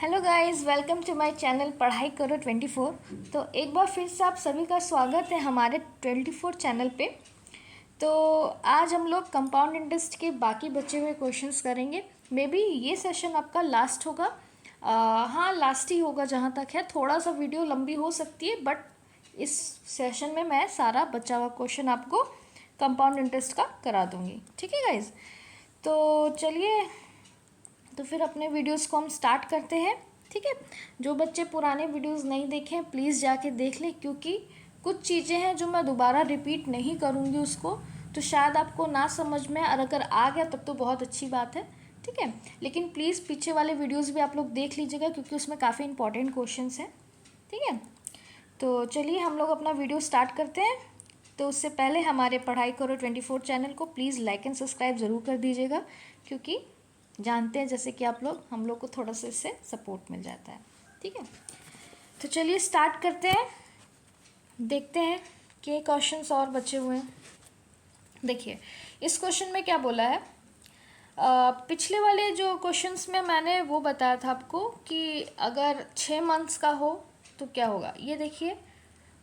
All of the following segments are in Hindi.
Hello guys, welcome to my channel पढ़ाई करो 24। तो एक बार फिर से आप सभी का स्वागत है हमारे 24 चैनल पे। तो आज हम लोग कंपाउंड इंटरेस्ट के बाकी बचे हुए क्वेश्चंस करेंगे। मे बी ये सेशन आपका लास्ट होगा। हाँ, लास्ट ही होगा जहाँ तक है। थोड़ा सा वीडियो लंबी हो सकती है, बट इस सेशन में मैं सारा बचा हुआ क्वेश्चन आपको कंपाउंड इंटरेस्ट का करा दूँगी। ठीक है गाइज, तो चलिए, तो फिर अपने वीडियोस को हम स्टार्ट करते हैं। ठीक है, जो बच्चे पुराने वीडियोस नहीं देखे हैं प्लीज़ जाके देख लें, क्योंकि कुछ चीज़ें हैं जो मैं दोबारा रिपीट नहीं करूँगी उसको, तो शायद आपको ना समझ में, और अगर आ गया तब तो बहुत अच्छी बात है। ठीक है, लेकिन प्लीज़ पीछे वाले वीडियोज़ भी आप लोग देख लीजिएगा, क्योंकि उसमें काफ़ी इंपॉर्टेंट क्वेश्चन हैं। ठीक है, तो चलिए हम लोग अपना वीडियो स्टार्ट करते हैं। तो उससे पहले हमारे पढ़ाई करो 24 चैनल को प्लीज़ लाइक एंड सब्सक्राइब ज़रूर कर दीजिएगा, क्योंकि जानते हैं जैसे कि आप लोग, हम लोग को थोड़ा सा इससे सपोर्ट मिल जाता है। ठीक है, तो चलिए स्टार्ट करते हैं। देखते हैं कि क्वेश्चंस और बचे हुए हैं। देखिए, इस क्वेश्चन में क्या बोला है। पिछले वाले जो क्वेश्चंस में मैंने वो बताया था आपको कि अगर 6 मंथ्स का हो तो क्या होगा। ये देखिए,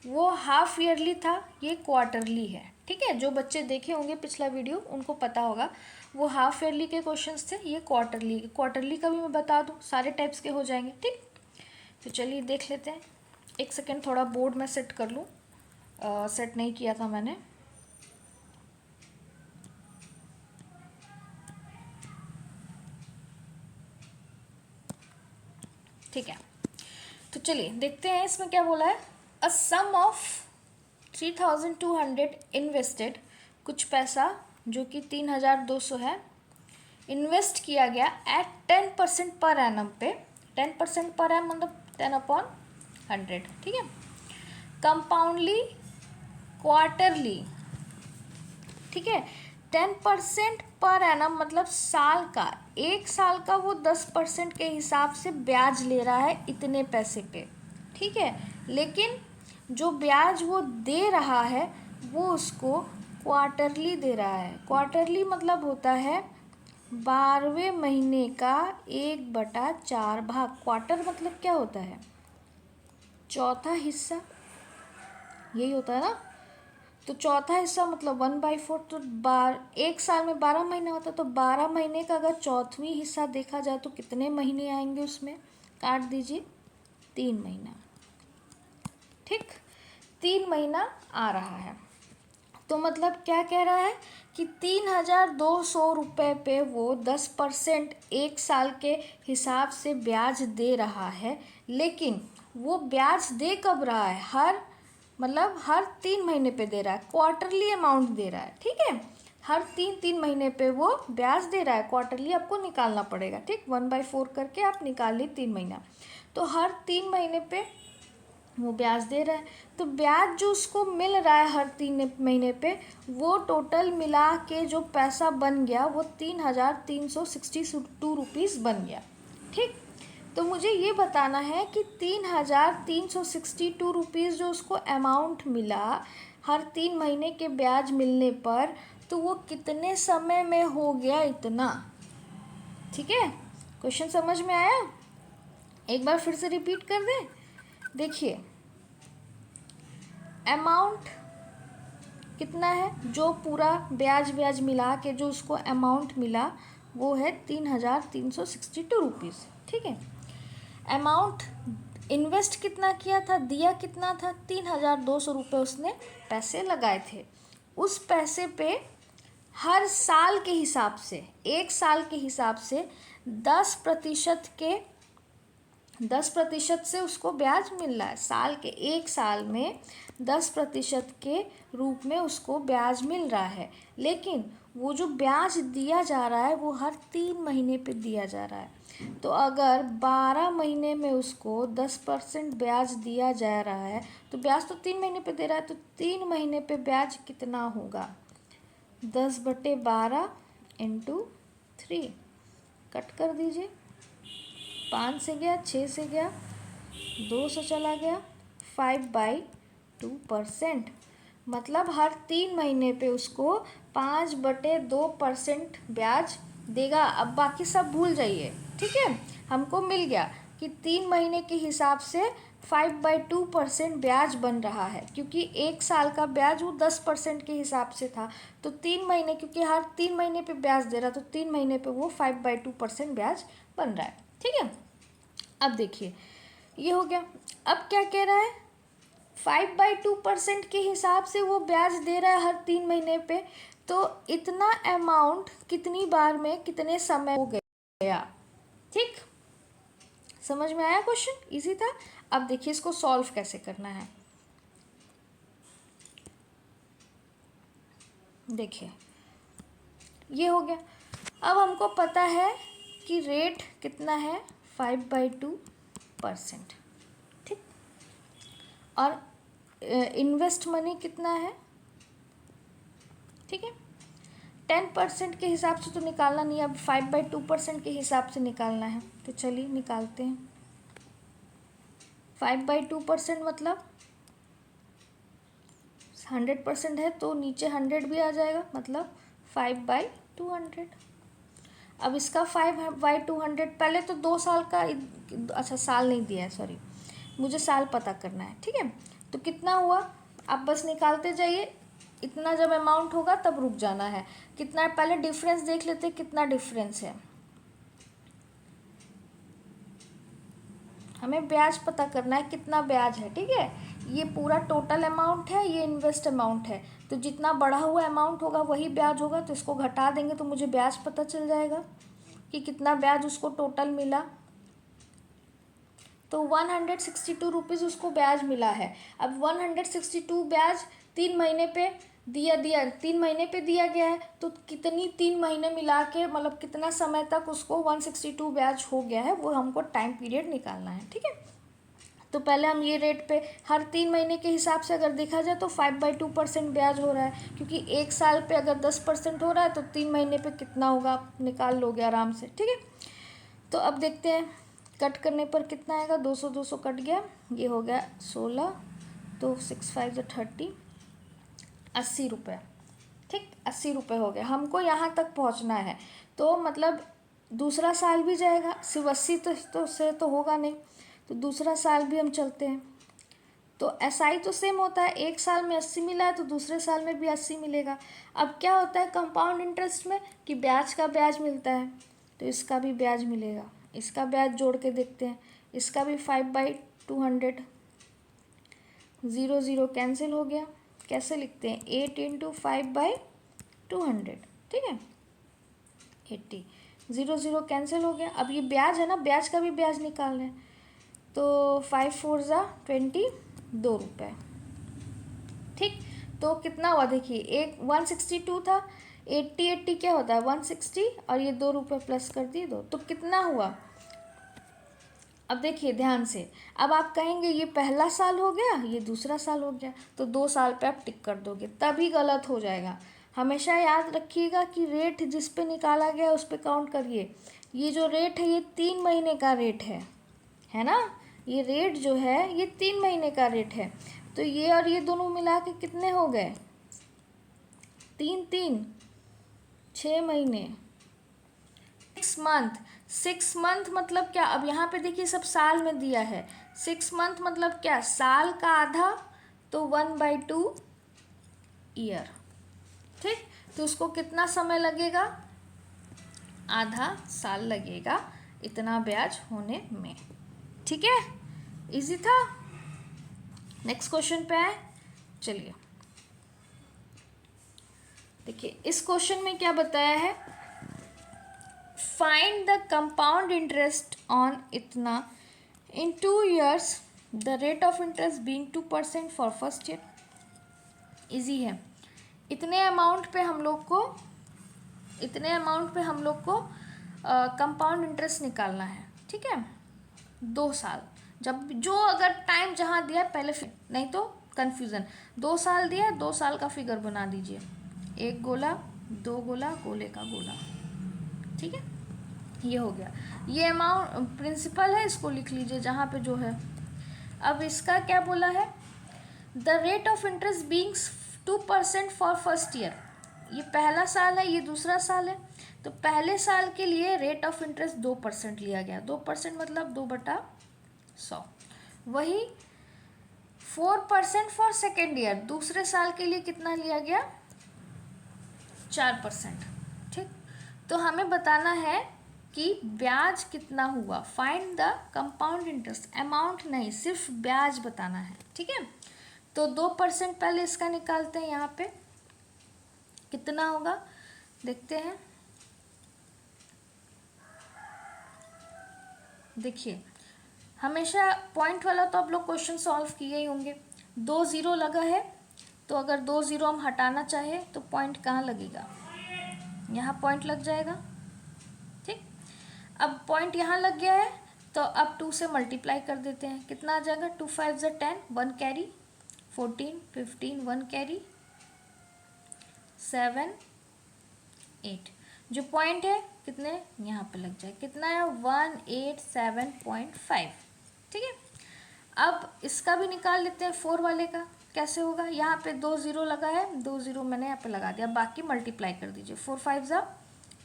वो हाफ ईयरली था, ये क्वार्टरली है। ठीक है, जो बच्चे देखे होंगे पिछला वीडियो उनको पता होगा, वो हाफ ईयरली के क्वेश्चंस थे, ये क्वार्टरली। क्वार्टरली का भी मैं बता दूं, सारे टाइप्स के हो जाएंगे। ठीक, तो चलिए देख लेते हैं। एक सेकेंड, थोड़ा बोर्ड में सेट कर लूँ, सेट नहीं किया था मैंने। ठीक है, तो चलिए देखते हैं इसमें क्या बोला है। अ सम ऑफ 3200 इन्वेस्टेड, कुछ पैसा जो कि 3200 है, इन्वेस्ट किया गया एट 10% पर एनम पे। 10% पर एनम मतलब 10/100। ठीक है, कंपाउंडली क्वार्टरली। ठीक है, 10% पर एनम मतलब साल का, एक साल का वो 10% के हिसाब से ब्याज ले रहा है इतने पैसे पे। ठीक है, लेकिन जो ब्याज वो दे रहा है वो उसको क्वार्टरली दे रहा है। क्वार्टरली मतलब होता है 12वें महीने का 1/4 भाग। क्वार्टर मतलब क्या होता है, चौथा हिस्सा, यही होता है ना। तो चौथा हिस्सा मतलब 1/4। तो एक साल में 12 महीना होता है, तो 12 महीने का अगर चौथवी हिस्सा देखा जाए तो कितने महीने आएंगे उसमें, काट दीजिए, 3 महीना। ठीक, 3 महीना आ रहा है। तो मतलब क्या कह रहा है कि 3200 रुपये पे वो 10% एक साल के हिसाब से ब्याज दे रहा है। लेकिन वो ब्याज दे कब रहा है, हर 3 महीने पे दे रहा है, क्वार्टरली अमाउंट दे रहा है। ठीक है, हर 3 महीने पे वो ब्याज दे रहा है। क्वार्टरली आपको निकालना पड़ेगा। ठीक, 1/4 करके आप निकाल ली 3 महीना, तो हर 3 महीने पे वो ब्याज दे रहा है। तो ब्याज जो उसको मिल रहा है हर 3 महीने पे, वो टोटल मिला के जो पैसा बन गया वो 3362 रुपीज़ बन गया। ठीक, तो मुझे ये बताना है कि 3362 रुपीज़ जो उसको अमाउंट मिला हर 3 महीने के ब्याज मिलने पर, तो वो कितने समय में हो गया इतना। ठीक है, क्वेश्चन समझ में आया। एक बार फिर से रिपीट कर दें। देखिए, अमाउंट कितना है, जो पूरा ब्याज मिला के जो उसको अमाउंट मिला वो है 3362 रुपीज़। ठीक है, अमाउंट इन्वेस्ट कितना किया था, दिया कितना था, 3200 रुपये उसने पैसे लगाए थे। उस पैसे पे हर साल के हिसाब से, एक साल के हिसाब से 10% से उसको ब्याज मिल रहा है। साल के, एक साल में 10% के रूप में उसको ब्याज मिल रहा है। लेकिन वो जो ब्याज दिया जा रहा है वो हर 3 महीने पे दिया जा रहा है। तो अगर 12 महीने में उसको 10% ब्याज दिया जा रहा है, तो ब्याज तो 3 महीने पे दे रहा है, तो 3 महीने पे ब्याज कितना होगा, 10/12 × 3, कट कर दीजिए, 5 से गया, 6 से गया, 2 से चला गया, 5/2%। मतलब हर 3 महीने पे उसको 5/2% ब्याज देगा। अब बाकी सब भूल जाइए। ठीक है, हमको मिल गया कि 3 महीने के हिसाब से 5/2% ब्याज बन रहा है, क्योंकि 1 साल का ब्याज वो 10% के हिसाब से था। तो 3 महीने, क्योंकि हर 3 महीने पे ब्याज दे रहा, तो 3 महीने पे वो 5/2% ब्याज बन रहा है। ठीक है, अब देखिए ये हो गया। अब क्या कह रहा है, 5/2% के हिसाब से वो ब्याज दे रहा है हर 3 महीने पे, तो इतना अमाउंट कितनी बार में कितने समय हो गया। ठीक, समझ में आया क्वेश्चन? इजी था। अब देखिए इसको सॉल्व कैसे करना है। देखिए ये हो गया। अब हमको पता है कि रेट कितना है, 5/2%। ठीक, और इन्वेस्ट मनी कितना है। ठीक है, 10% के हिसाब से तो निकालना नहीं, अब 5/2% के हिसाब से निकालना है। तो चलिए निकालते हैं। 5/2% मतलब 100% है, तो नीचे 100 भी आ जाएगा, मतलब 5/200। अब इसका 5/200, पहले तो 2 साल का, अच्छा साल नहीं दिया है, सॉरी, मुझे साल पता करना है। ठीक है, तो कितना हुआ, आप बस निकालते जाइए। इतना जब अमाउंट होगा तब रुक जाना है। कितना, पहले डिफरेंस देख लेते हैं, कितना डिफरेंस है। हमें ब्याज पता करना है, कितना ब्याज है। ठीक है, ये पूरा टोटल अमाउंट है, ये इन्वेस्ट अमाउंट है, तो जितना बढ़ा हुआ अमाउंट होगा वही ब्याज होगा। तो इसको घटा देंगे तो मुझे ब्याज पता चल जाएगा कि कितना ब्याज उसको टोटल मिला। तो 162 रुपीज़ उसको ब्याज मिला है। अब 162 ब्याज 3 महीने पे दिया 3 महीने पे दिया गया है, तो कितनी 3 महीने मिला के, मतलब कितना समय तक उसको 162 ब्याज हो गया है, वो हमको टाइम पीरियड निकालना है। ठीक है, तो पहले हम ये रेट पे हर 3 महीने के हिसाब से अगर देखा जाए तो 5/2% ब्याज हो रहा है, क्योंकि 1 साल पे अगर 10% हो रहा है तो 3 महीने पे कितना होगा आप निकाल लोगे आराम से। ठीक है, तो अब देखते हैं कट करने पर कितना आएगा। 200 कट गया, ये हो गया 16, तो 6 5 30, 80 रुपये। ठीक, 80 रुपये हो गया। हमको यहाँ तक पहुँचना है, तो मतलब दूसरा साल भी जाएगा, सिर्फ 80 तो से तो होगा नहीं, तो दूसरा साल भी हम चलते हैं। तो एसआई तो सेम होता है, 1 साल में 80 मिला है तो दूसरे साल में भी 80 मिलेगा। अब क्या होता है कंपाउंड इंटरेस्ट में, कि ब्याज का ब्याज मिलता है, तो इसका भी ब्याज मिलेगा। इसका ब्याज जोड़ के देखते हैं, इसका भी 5/200, 0 0 कैंसिल हो गया। कैसे लिखते हैं, 8 × 5/200। ठीक है, 80, 0 0 कैंसिल हो गया। अब ये ब्याज है ना, ब्याज का भी ब्याज निकालना है, तो 5 4 22 रुपये। ठीक, तो कितना हुआ देखिए, एक 162 था, 80 80 क्या होता है 160, और ये 2 रुपये प्लस कर दिए 2, तो कितना हुआ। अब देखिए ध्यान से, अब आप कहेंगे ये पहला साल हो गया, ये दूसरा साल हो गया, तो 2 साल पे आप टिक कर दोगे, तभी गलत हो जाएगा। हमेशा याद रखिएगा कि रेट जिस पे निकाला गया उस पे काउंट करिए। ये जो रेट है ये 3 महीने का रेट है ना, ये रेट जो है ये 3 महीने का रेट है, तो ये और ये दोनों मिला के कितने हो गए, 3 3 6 महीने, 6 मंथ। 6 मंथ मतलब क्या, अब यहाँ पे देखिए सब साल में दिया है। 6 मंथ मतलब क्या, साल का आधा, तो 1/2 ईयर। ठीक, तो उसको कितना समय लगेगा, आधा साल लगेगा इतना ब्याज होने में। ठीक है, इजी था। नेक्स्ट क्वेश्चन पे आए, चलिए देखिए इस क्वेश्चन में क्या बताया है, find the compound interest on इतना इन 2 years, the rate of interest being 2% for first year. Easy है, इतने अमाउंट पे हम लोग को कंपाउंड इंटरेस्ट निकालना है। ठीक है, 2 साल, जब जो अगर टाइम जहाँ दिया पहले, नहीं तो कन्फ्यूज़न, 2 साल दिया, 2 साल का फिगर बना दीजिए, 1 गोला 2 गोला, गोले का गोला। ठीक है, ये हो गया, ये अमाउंट प्रिंसिपल है, इसको लिख लीजिए जहाँ पे जो है। अब इसका क्या बोला है, the rate of interest being 2% for first year, ये पहला साल है, ये दूसरा साल है, तो पहले साल के लिए रेट ऑफ इंटरेस्ट 2% लिया गया। 2% मतलब 2/100। वही 4% फॉर सेकेंड ईयर, दूसरे साल के लिए कितना लिया गया? 4%। ठीक, तो हमें बताना है कि ब्याज कितना हुआ। Find the compound interest, amount नहीं, सिर्फ ब्याज बताना है। ठीक है, तो 2% पहले इसका निकालते हैं। यहाँ पे कितना होगा देखते हैं। देखिए, हमेशा पॉइंट वाला तो आप लोग क्वेश्चन सॉल्व किए ही होंगे। 2 0 लगा है, तो अगर 2 0 हम हटाना चाहे तो पॉइंट कहाँ लगेगा? यहाँ पॉइंट लग जाएगा। ठीक, अब पॉइंट यहाँ लग गया है, तो अब 2 से मल्टीप्लाई कर देते हैं। कितना आ जाएगा? 2 5 ज़ा 10, 1 कैरी, 14 15, 1 कैरी, 7 8। जो पॉइंट है कितने यहाँ पे लग जाए, कितना है? 187.5। ठीक है, अब इसका भी निकाल लेते हैं 4 वाले का। कैसे होगा? यहाँ पे 2 0 लगा है, 2 0 मैंने यहाँ पे लगा दिया, बाकी मल्टीप्लाई कर दीजिए। 4 5 ज़ा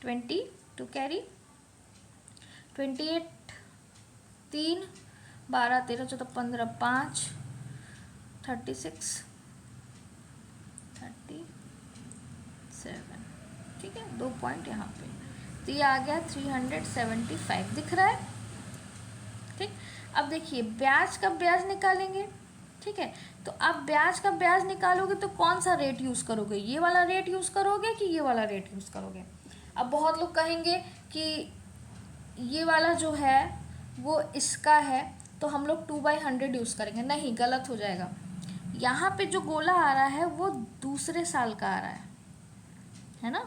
20, 2 कैरी, 28 3, 12 13 14 15, 5 36 37। ठीक है, 2 पॉइंट यहाँ पे, तो ये आ गया 375 दिख रहा है। ठीक, अब देखिए ब्याज का ब्याज निकालेंगे। ठीक है, तो आप ब्याज का ब्याज निकालोगे तो कौन सा रेट यूज़ करोगे? ये वाला रेट यूज़ करोगे कि ये वाला रेट यूज़ करोगे? अब बहुत लोग कहेंगे कि ये वाला जो है वो इसका है, तो हम लोग 2/100 यूज़ करेंगे। नहीं, गलत हो जाएगा। यहाँ पे जो गोला आ रहा है वो दूसरे साल का आ रहा है ना?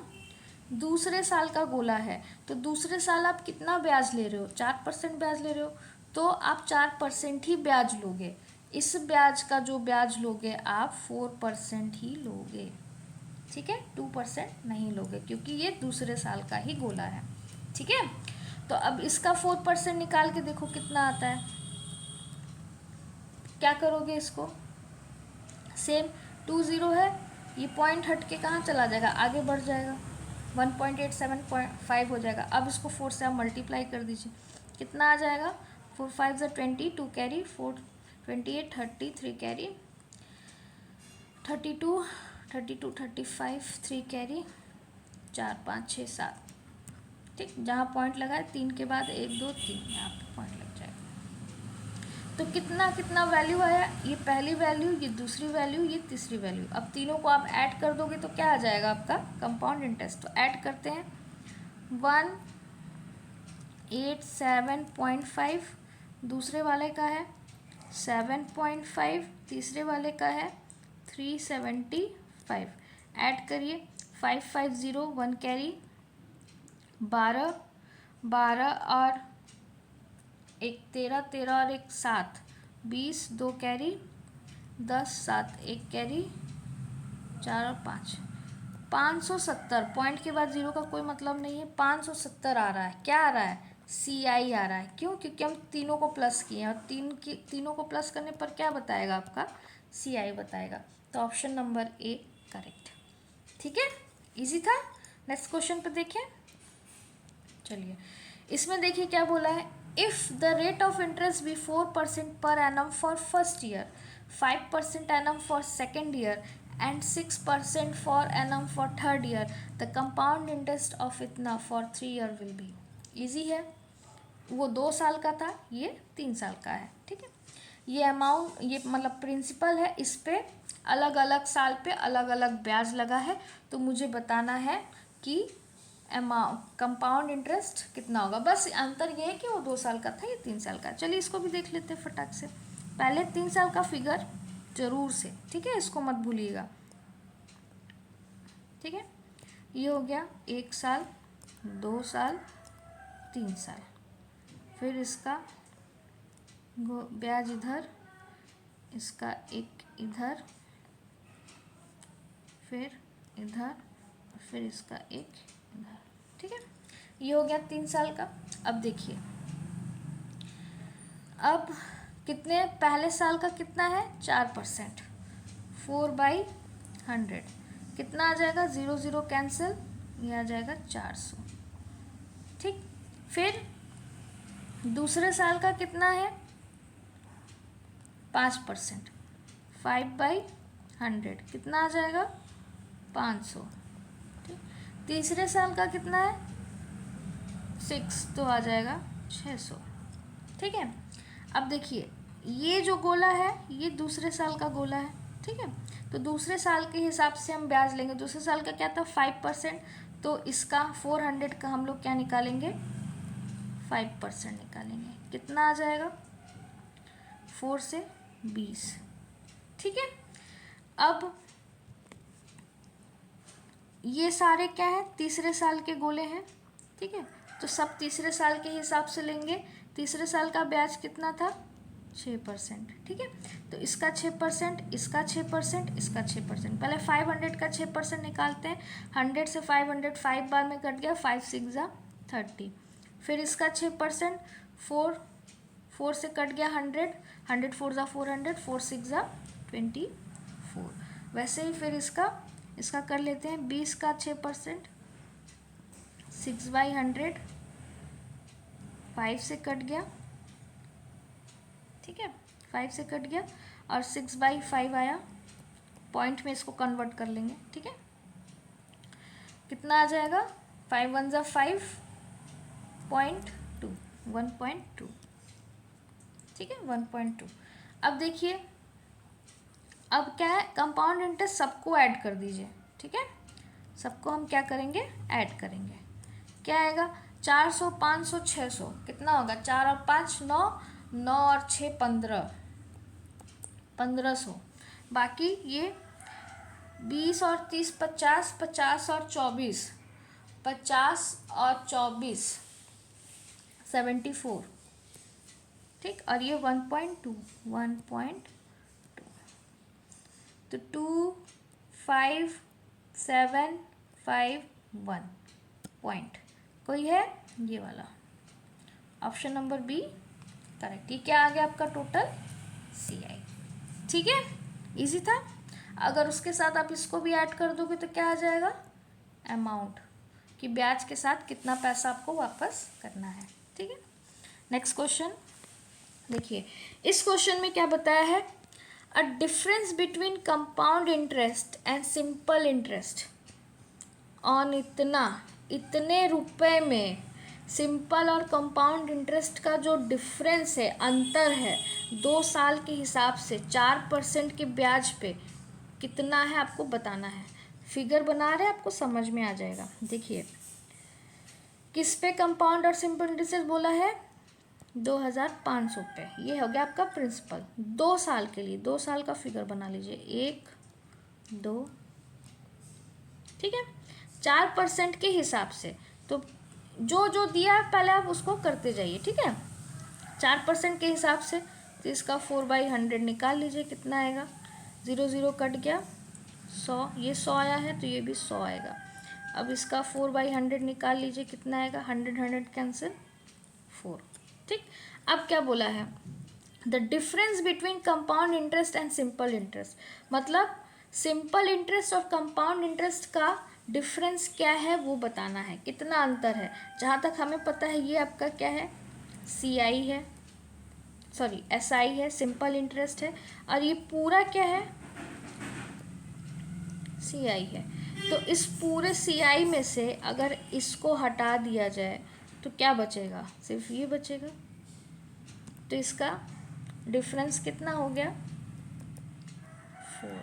दूसरे साल का गोला है, तो दूसरे साल आप कितना ब्याज ले रहे हो? 4% ब्याज ले रहे हो, तो आप 4% ही ब्याज लोगे। इस ब्याज का जो ब्याज लोगे आप 4% ही लोगे। ठीक है, 2% नहीं लोगे, क्योंकि ये दूसरे साल का ही गोला है। ठीक है, तो अब इसका 4% निकाल के देखो कितना आता है। क्या करोगे इसको? सेम 2 0 है, ये पॉइंट हट के कहाँ चला जाएगा? आगे बढ़ जाएगा, 1.875 हो जाएगा। अब इसको 4 से आप मल्टीप्लाई कर दीजिए, कितना आ जाएगा? 4 5 ज़ा 20, 2 कैरी, 4 28 30, 3 कैरी, 32 32 35, 3 कैरी, 4 5 6 7। ठीक, जहाँ पॉइंट लगा है 3 के बाद 1 2 3, यहाँ पे पॉइंट लग जाएगा। तो कितना कितना वैल्यू आया? ये पहली वैल्यू, ये दूसरी वैल्यू, ये तीसरी वैल्यू। अब तीनों को आप ऐड कर दोगे तो क्या आ जाएगा आपका? Compound interest. तो ऐड करते हैं, 187.5 दूसरे वाले का है, 7.5 तीसरे वाले का है, 375। ऐड करिए, 550, 1 कैरी, 12 12 और 1 13 13 और 1 7, 20, 2 कैरी, 10 7 1 कैरी, 4 और 5, 570। पॉइंट के बाद 0 का कोई मतलब नहीं है, 570 आ रहा है। क्या आ रहा है? CI आ रहा है। क्यों? क्योंकि हम तीनों को प्लस किए हैं, और तीनों को प्लस करने पर क्या बताएगा आपका? CI बताएगा। तो ऑप्शन नंबर A करेक्ट। ठीक है, इजी था। नेक्स्ट क्वेश्चन पे देखें। चलिए, इसमें देखिए क्या बोला है। If the rate of interest be 4% per annum for first year, 5% annum for second year and 6% for annum for third year, the compound interest of इतना for 3 year will be. Easy है, वो 2 साल का था, ये 3 साल का है। ठीक है, ये अमाउंट, ये मतलब प्रिंसिपल है, इस पे अलग अलग साल पे अलग अलग ब्याज लगा है, तो मुझे बताना है कि कंपाउंड इंटरेस्ट कितना होगा। बस अंतर ये है कि वो 2 साल का था, ये 3 साल का। चलिए इसको भी देख लेते हैं फटाक से। पहले 3 साल का फिगर जरूर से, ठीक है, इसको मत भूलिएगा। ठीक है, ये हो गया 1 साल, 2 साल, 3 साल। फिर इसका ब्याज इधर, इसका एक इधर, फिर इधर, फिर इसका एक इधर। ठीक है, ये हो गया 3 साल का। अब देखिए, अब कितने, पहले साल का कितना है? 4%, 4/100 कितना आ जाएगा, 0 0 कैंसिल, ये आ जाएगा 400। ठीक, फिर दूसरे साल का कितना है 5%, 5/100 कितना आ जाएगा 500। ठीक, तीसरे साल का कितना है 6, तो आ जाएगा 600। ठीक है, अब देखिए ये जो गोला है ये दूसरे साल का गोला है। ठीक है, तो दूसरे साल के हिसाब से हम ब्याज लेंगे। दूसरे साल का क्या था 5%, तो इसका 400 का हम लोग क्या निकालेंगे 5% निकालेंगे, कितना आ जाएगा 4 से 20। ठीक है, अब ये सारे क्या है तीसरे साल के गोले हैं। ठीक है, तो सब तीसरे साल के हिसाब से लेंगे। तीसरे साल का ब्याज कितना था 6%। ठीक है, तो इसका 6%, इसका 6%, इसका 6%। पहले 500 का 6% निकालते हैं। 100 से 500 5 बार में कट गया, 5 6 जा 30। फिर इसका 6%, 4 से कट गया 100, 100 4 जा 400, 4 6 जा 24। वैसे ही फिर इसका कर लेते हैं 20 का 6%, 6/100, 5 से कट गया। ठीक है, 5 से कट गया और 6/5 आया, पॉइंट में इसको कन्वर्ट कर लेंगे। ठीक है, कितना आ जाएगा 5 1 जा 5.2, 1.2। ठीक है, 1.2। अब देखिए, अब क्या है कंपाउंड इंटरेस्ट सबको ऐड कर दीजिए। ठीक है, सबको हम क्या करेंगे ऐड करेंगे। क्या आएगा 400 500 600 कितना होगा 4 और 5 9, 9 और 6 15, 1500। बाकी ये 20 और 30 50, 50 और 24, 50 और 24 74। ठीक, और ये 1.2, 1.2, तो 25751 पॉइंट कोई है ये वाला, ऑप्शन नंबर बी करेक्ट। ये क्या आ गया आपका टोटल CI। ठीक है, इजी था। अगर उसके साथ आप इसको भी ऐड कर दोगे तो क्या आ जाएगा अमाउंट, कि ब्याज के साथ कितना पैसा आपको वापस करना है। ठीक है, नेक्स्ट क्वेश्चन देखिए। इस क्वेश्चन में क्या बताया है, a difference between compound interest and simple interest on इतने रुपए में। सिंपल और कंपाउंड इंटरेस्ट का जो डिफरेंस है, अंतर है 2 साल के हिसाब से 4% के ब्याज पे कितना है आपको बताना है। फिगर बना रहे आपको समझ में आ जाएगा। देखिए किस पे कंपाउंड और सिंपल इंटरेस्ट बोला है 2500 पे। ये हो गया आपका प्रिंसिपल 2 साल के लिए। 2 साल का फिगर बना लीजिए 1 2। ठीक है, 4% के हिसाब से तो जो जो दिया है पहले आप उसको करते जाइए। ठीक है, 4% के हिसाब से तो इसका 4/100 निकाल लीजिए, कितना आएगा 0 0 कट गया 100, ये 100 आया है तो ये भी 100 आएगा। अब इसका 4/100 निकाल लीजिए, कितना आएगा 100 100 कैंसिल 4। ठीक, अब क्या बोला है the difference between compound interest and simple interest, मतलब सिंपल इंटरेस्ट और कंपाउंड इंटरेस्ट का डिफरेंस क्या है वो बताना है, कितना अंतर है। जहाँ तक हमें पता है ये आपका क्या है CI है, सॉरी SI है, सिंपल इंटरेस्ट है, और ये पूरा क्या है CI है। तो इस पूरे CI में से अगर इसको हटा दिया जाए तो क्या बचेगा, सिर्फ ये बचेगा। तो इसका डिफरेंस कितना हो गया 4,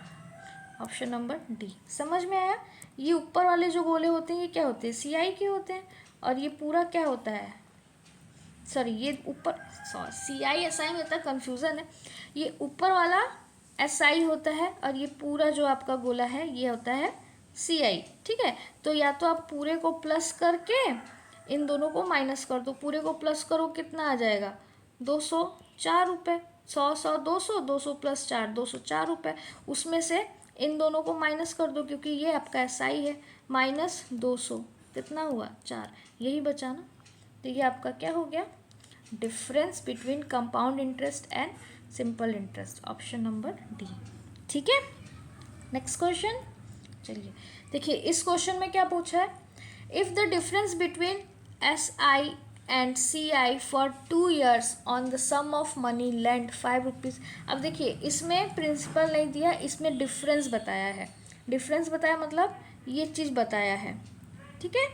ऑप्शन नंबर डी। समझ में आया। ये ऊपर वाले जो गोले होते हैं ये क्या होते हैं CI के होते हैं, और ये पूरा क्या होता है, सॉरी ये ऊपर CI SI में इतना कन्फ्यूज़न है। ये ऊपर वाला SI होता है और ये पूरा जो आपका गोला है ये होता है CI। ठीक है, तो या तो आप पूरे को प्लस करके इन दोनों को माइनस कर दो। पूरे को प्लस करो कितना आ जाएगा 204 रुपये, 100 100 200, 200 + 4 204 रुपये। उसमें से इन दोनों को माइनस कर दो क्योंकि ये आपका SI है, -200 कितना हुआ 4, यही बचा ना। तो ये आपका क्या हो गया difference between compound interest and simple interest, option number D. ठीक है, नेक्स्ट क्वेश्चन चलिए देखिए, इस क्वेश्चन में क्या पूछा है, if the difference between SI and CI for 2 years on the sum of money lend 5 rupees. अब देखिए, इसमें प्रिंसिपल नहीं दिया, इसमें डिफरेंस बताया है। डिफरेंस बताया मतलब ये चीज़ बताया है, ठीक है,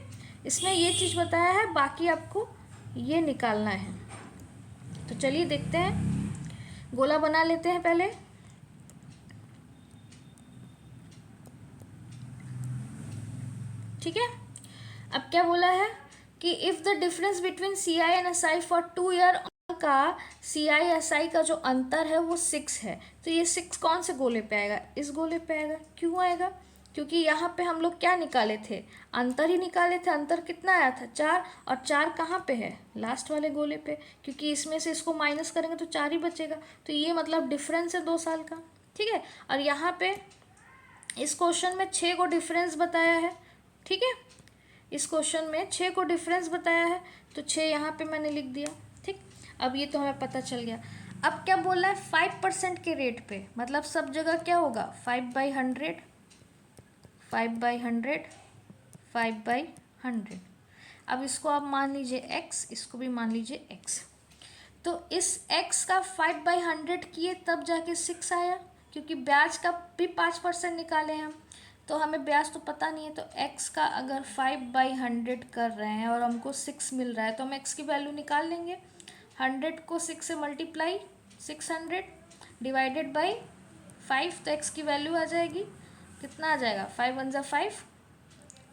इसमें ये चीज़ बताया है, बाकी आपको ये निकालना है। तो चलिए देखते हैं, गोला बना लेते हैं पहले। ठीक है, अब क्या बोला है कि if the difference between CI and SI for 2 year का CI SI का जो अंतर है वो 6 है। तो ये 6 कौन से गोले पे आएगा, इस गोले पे आएगा। क्यों आएगा, क्योंकि यहाँ पे हम लोग क्या निकाले थे, अंतर ही निकाले थे। अंतर कितना आया था, 4, और 4 कहाँ पे है, लास्ट वाले गोले पे, क्योंकि इसमें से इसको माइनस करेंगे तो 4 ही बचेगा। तो ये मतलब डिफरेंस है 2 साल का, ठीक है। और यहाँ पे इस क्वेश्चन में 6 को डिफरेंस बताया है, ठीक है, इस क्वेश्चन में 6 को डिफरेंस बताया है, तो 6 यहाँ पे मैंने लिख दिया, ठीक। अब ये तो हमें पता चल गया। अब क्या बोला है, 5% के रेट पे, मतलब सब जगह क्या होगा, 5/100, 5/100, 5/100। अब इसको आप मान लीजिए x, इसको भी मान लीजिए x। तो इस x का 5/100 किए तब जाके 6 आया, क्योंकि ब्याज का भी 5% निकाले हैं हम, तो हमें ब्याज तो पता नहीं है। तो x का अगर 5/100 कर रहे हैं और हमको 6 मिल रहा है, तो हम x की वैल्यू निकाल लेंगे। 100 को 6 से मल्टीप्लाई, 600 डिवाइडेड बाई 5, तो x की वैल्यू आ जाएगी, कितना आ जाएगा, 5 1 = 5,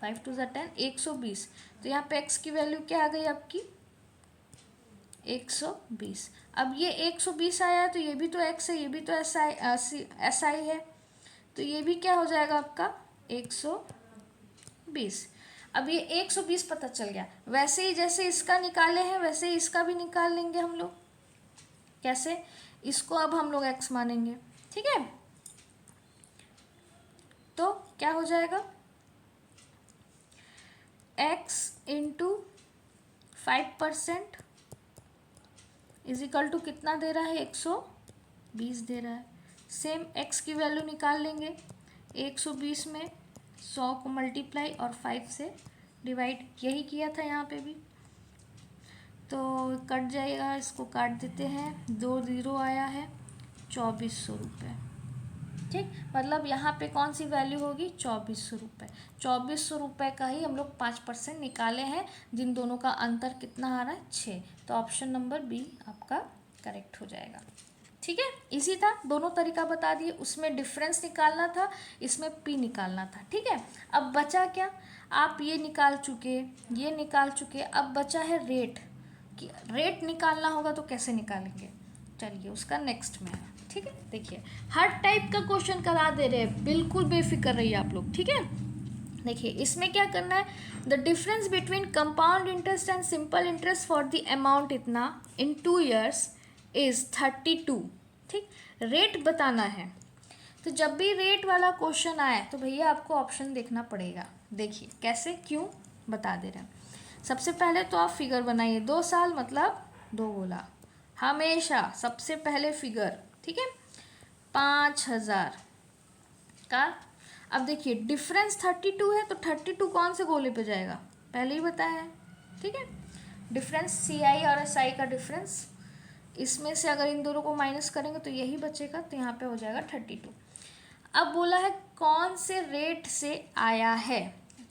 5 2 = 10, 120। तो यहाँ पे x की वैल्यू क्या आ गई आपकी, 120। अब ये 120 आया है, तो ये भी तो x है, ये भी तो SI है, तो ये भी क्या हो जाएगा आपका 120। अब ये 120 पता चल गया, वैसे ही जैसे इसका निकाले हैं वैसे ही इसका भी निकाल लेंगे हम लोग। कैसे, इसको अब हम लोग x मानेंगे, ठीक है। तो क्या हो जाएगा, x × 5% इज इक्वल टू कितना दे रहा है, 120 दे रहा है। सेम x की वैल्यू निकाल लेंगे, 120 में 100 को मल्टीप्लाई और 5 से डिवाइड, यही किया था यहाँ पे भी। तो कट जाएगा, इसको काट देते हैं, 2 0 आया है, 2400 रुपये, ठीक। मतलब यहाँ पे कौन सी वैल्यू होगी, 2400 रुपये। 2400 रुपये का ही हम लोग 5% निकाले हैं, जिन दोनों का अंतर कितना आ रहा है, 6। तो ऑप्शन नंबर बी आपका करेक्ट हो जाएगा, ठीक है। इजी था, दोनों तरीका बता दिए, उसमें डिफरेंस निकालना था, इसमें पी निकालना था, ठीक है। अब बचा क्या, आप ये निकाल चुके, ये निकाल चुके, अब बचा है रेट, कि रेट निकालना होगा तो कैसे निकालेंगे, चलिए उसका नेक्स्ट में है, ठीक है। देखिए, हर टाइप का क्वेश्चन करा दे रहे हैं, बिल्कुल बेफिक्र रहिए आप लोग, ठीक है। देखिए, इसमें क्या करना है, the difference between compound interest and simple interest for the amount इतना इन 2 years इज 32, ठीक। रेट बताना है, तो जब भी रेट वाला क्वेश्चन आए तो भैया आपको ऑप्शन देखना पड़ेगा। देखिए कैसे, क्यों बता दे रहे हैं। सबसे पहले तो आप फिगर बनाइए, 2 साल मतलब 2 गोला, हमेशा सबसे पहले फिगर, ठीक है, 5000 का। अब देखिए डिफरेंस 32 है, तो 32 कौन से गोले पे जाएगा, पहले ही बताया है, ठीक है। डिफरेंस CI और SI का डिफरेंस, इसमें से अगर इन दोनों को माइनस करेंगे तो यही बचेगा, तो यहाँ पे हो जाएगा 32। अब बोला है कौन से रेट से आया है,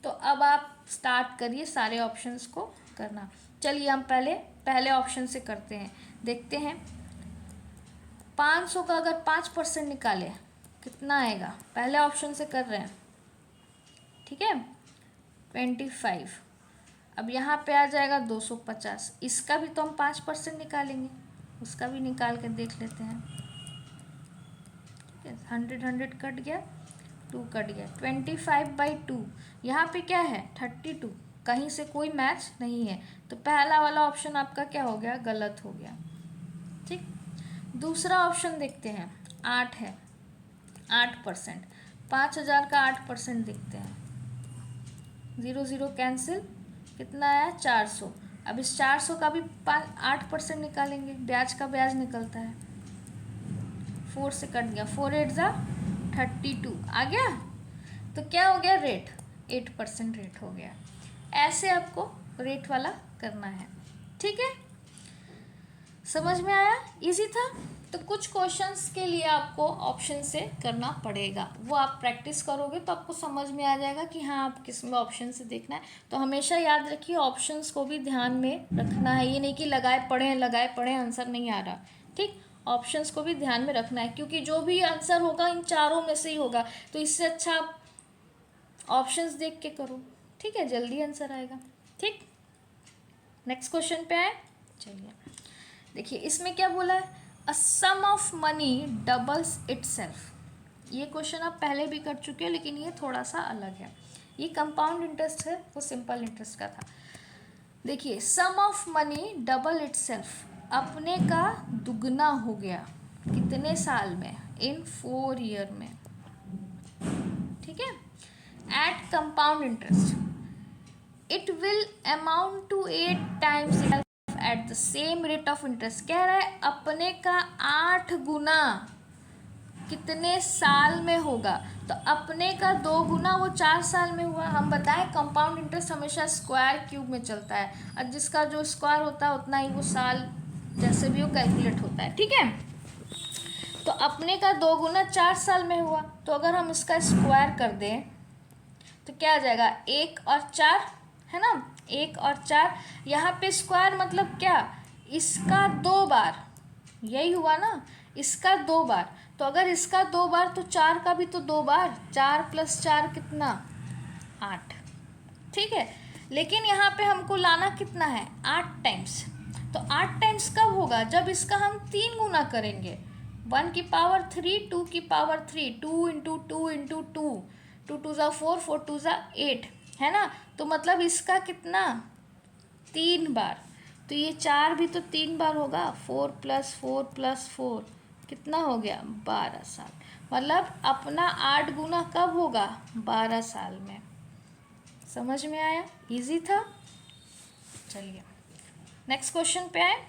तो अब आप स्टार्ट करिए सारे ऑप्शंस को करना। चलिए हम पहले ऑप्शन से करते हैं, देखते हैं। 500 का अगर 5% निकाले कितना आएगा, पहले ऑप्शन से कर रहे हैं, ठीक है, 25। अब यहाँ पे आ जाएगा 250, इसका भी तो हम 5% निकालेंगे, उसका भी निकाल कर देख लेते हैं, ठीक है। 100 कट गया, 2 कट गया, 25/2, यहाँ पे क्या है 32, कहीं से कोई मैच नहीं है, तो पहला वाला ऑप्शन आपका क्या हो गया, गलत हो गया, ठीक। दूसरा ऑप्शन देखते हैं, 8 है, 8%, 5000 का 8% देखते हैं, 0 0 कैंसिल, कितना आया 400। अब इस 400 का भी 8% निकालेंगे, ब्याज का ब्याज निकलता है, 4 से कट गया, 4 8 = 32 आ गया। तो क्या हो गया रेट, 8% रेट हो गया। ऐसे आपको रेट वाला करना है, ठीक है, समझ में आया, इजी था। तो कुछ क्वेश्चंस के लिए आपको ऑप्शन से करना पड़ेगा, वो आप प्रैक्टिस करोगे तो आपको समझ में आ जाएगा कि हाँ आप किस में ऑप्शन से देखना है। तो हमेशा याद रखिए ऑप्शंस को भी ध्यान में रखना है, ये नहीं कि लगाए पढ़ें आंसर नहीं आ रहा, ठीक, ऑप्शंस को भी ध्यान में रखना है, क्योंकि जो भी आंसर होगा इन चारों में से ही होगा, तो इससे अच्छा आप ऑप्शंस देख के करो, ठीक है, जल्दी आंसर आएगा। ठीक, नेक्स्ट क्वेश्चन पे आए, चलिए देखिए इसमें क्या बोला है, अ सम ऑफ मनी डबल्स इटसेल्फ। ये क्वेश्चन आप पहले भी कर चुके हो, लेकिन ये थोड़ा सा अलग है, ये कंपाउंड इंटरेस्ट है, वो सिंपल इंटरेस्ट का था। देखिए सम ऑफ मनी डबल इटसेल्फ, अपने का दुगना हो गया कितने साल में, इन 4 ईयर में, ठीक है, at compound interest it will amount to 8 times at the same rate of interest. कह रहा है अपने का 8 गुना कितने साल में होगा, तो अपने का 2 गुना वो 4 साल में हुआ। हम बताएं कंपाउंड इंटरेस्ट हमेशा स्क्वायर क्यूब में चलता है, और जिसका जो स्क्वायर होता है उतना ही वो साल जैसे भी वो कैलकुलेट होता है, ठीक है। तो अपने का 2 गुना 4 साल में हुआ, तो अगर हम इसका स्क्वायर कर दें तो क्या आ जाएगा, 1 और 4 है ना, 1 और 4, यहाँ पे स्क्वायर मतलब क्या, इसका 2 बार, यही हुआ ना, इसका 2 बार, तो अगर इसका 2 बार तो 4 का भी तो 2 बार, 4 + 4 कितना, 8, ठीक है। लेकिन यहाँ पे हमको लाना कितना है, 8 टाइम्स। तो 8 टाइम्स कब होगा, जब इसका हम 3 गुना करेंगे, 1 की पावर 3, 2 की पावर 3, 2 × 2 × 2, 2 × 2 = 4, 4 × 2 = 8, है ना। तो मतलब इसका कितना, 3 बार, तो ये 4 भी तो 3 बार होगा, 4 + 4 + 4 कितना हो गया, 12 साल। मतलब अपना 8 गुना कब होगा, 12 साल में। समझ में आया, इजी था। चलिए नेक्स्ट क्वेश्चन पे आए।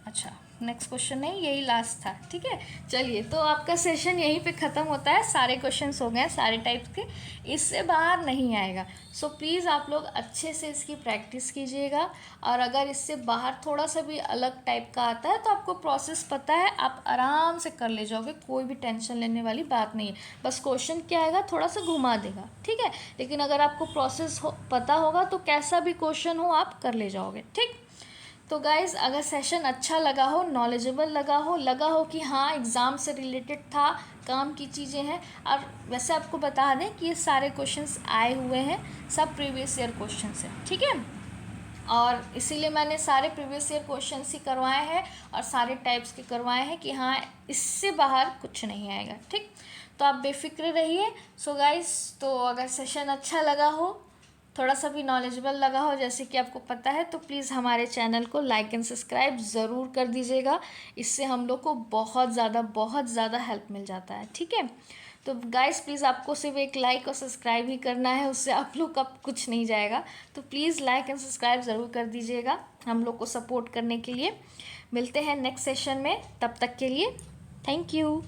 अच्छा नेक्स्ट क्वेश्चन नहीं, यही लास्ट था, ठीक है। चलिए तो आपका सेशन यहीं पे ख़त्म होता है, सारे क्वेश्चंस हो गए सारे टाइप्स के, इससे बाहर नहीं आएगा। सो प्लीज़ आप लोग अच्छे से इसकी प्रैक्टिस कीजिएगा, और अगर इससे बाहर थोड़ा सा भी अलग टाइप का आता है तो आपको प्रोसेस पता है, आप आराम से कर ले जाओगे, कोई भी टेंशन लेने वाली बात नहीं है। बस क्वेश्चन क्या आएगा, थोड़ा सा घुमा देगा, ठीक है, लेकिन अगर आपको प्रोसेस पता होगा तो कैसा भी क्वेश्चन हो आप कर ले जाओगे, ठीक। तो गाइज़ अगर सेशन अच्छा लगा हो, नॉलेजेबल लगा हो कि हाँ एग्ज़ाम से रिलेटेड था, काम की चीज़ें हैं, और वैसे आपको बता दें कि ये सारे क्वेश्चंस आए हुए हैं, सब प्रीवियस ईयर क्वेश्चंस हैं, ठीक है, और इसीलिए मैंने सारे प्रीवियस ईयर क्वेश्चंस ही करवाए हैं और सारे टाइप्स के करवाए हैं कि हाँ इससे बाहर कुछ नहीं आएगा, ठीक। तो आप बेफिक्र रहिए। सो गाइज़ तो अगर सेशन अच्छा लगा हो, थोड़ा सा भी नॉलेजेबल लगा हो जैसे कि आपको पता है, तो प्लीज़ हमारे चैनल को लाइक एंड सब्सक्राइब ज़रूर कर दीजिएगा, इससे हम लोग को बहुत ज़्यादा हेल्प मिल जाता है, ठीक है। तो गाइस प्लीज़ आपको सिर्फ एक लाइक और सब्सक्राइब ही करना है, उससे आप लोग का कुछ नहीं जाएगा, तो प्लीज़ लाइक एंड सब्सक्राइब ज़रूर कर दीजिएगा हम लोग को सपोर्ट करने के लिए। मिलते हैं नेक्स्ट सेशन में, तब तक के लिए थैंक यू।